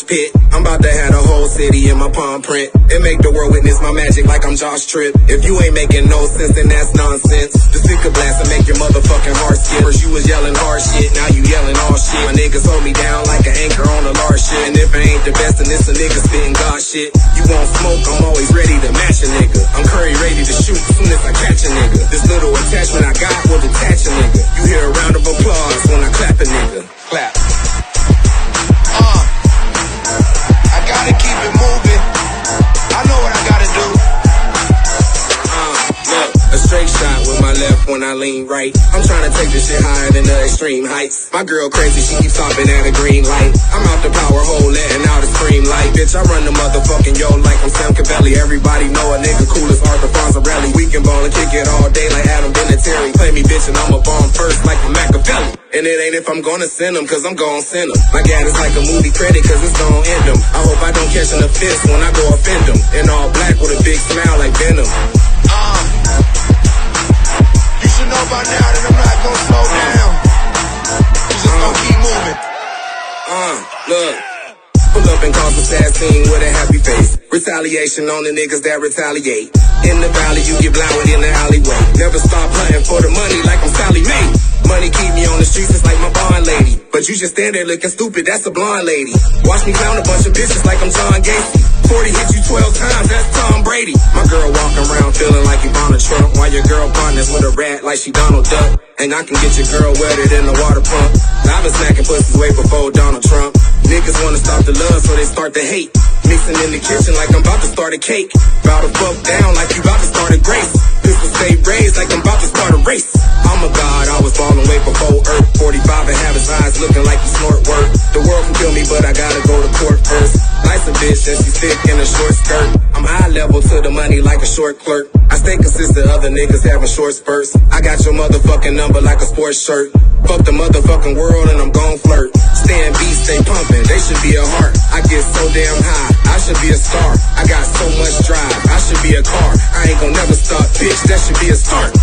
pit. I'm about to have the whole city in my palm print. It make the world witness my magic like I'm Josh Tripp. If you ain't making no sense, then that's nonsense. The sticker blast and make your motherfucking heart skip. First you was yelling hard shit, now you yelling all shit. My niggas hold me down like an anchor on a large ship. And if I ain't the best, then it's a nigga spitting God shit. You want smoke, I'm always ready to match a nigga. I'm Curry ready to shoot as soon as I catch a nigga. This little attachment I got will detach a nigga. You hear a round of applause when I clap a nigga. Clap. I gotta keep it moving. I know what I gotta do. Look, a straight shot with my left when I lean right. I'm trying to take this shit higher than the extreme heights. My girl crazy, she keeps stopping at a green light. I'm out the power hole, letting out a scream light. Bitch, I run the motherfucking yo like I'm Sam Cavelli. Everybody know a nigga cool as Arthur Fonzarelli. We can ball and kick it all day like Adam Vinatieri. Play me bitch and I'ma bomb first like a Machiavelli. And it ain't if I'm gonna send them, cause I'm gon' send them. My gat is like a movie credit, cause it's gon' end them. I hope I don't catch an offense when I go offend them. In all black with a big smile like Venom. You should know by now that I'm not gonna slow down. I'm just gonna keep moving. Look. Pull up and cause a sad scene with a happy face. Retaliation on the niggas that retaliate. In the valley, you get blinded in the alleyway. Never stop hunting for the money like I'm Sally Mae. Money keep me on the streets, it's like my bond lady. But you just stand there looking stupid, that's a blonde lady. Watch me clown a bunch of bitches like I'm John Gacy. 40 hit you 12 times, that's Tom Brady. My girl walking around feeling like Ivana Trump, while your girl partners with a rat like she Donald Duck. And I can get your girl wetter than the water pump. I've been smacking pussies way before Donald Trump. Niggas wanna stop the love, so they start to hate. Mixing in the kitchen like I'm about to start a cake. Bout to fuck down like you about to start a grace. Pistol stay raised like I'm about to start a race. I'm a god, I was falling way before Earth. 45 and have his eyes looking like he snort work. The world can kill me, but I gotta go to court first. Nice a bitch and she's thick in a short skirt. I'm high level to the money like a short clerk. I stay consistent, other niggas having short spurts. I got your motherfucking number like a sports shirt. Fuck the motherfucking world and I'm gon' flirt. Staying beast, stay pumping, they should be a heart. I get so damn high, I should be a star. I got so much drive, I should be a car. I ain't gon' never stop, bitch, that should be a start.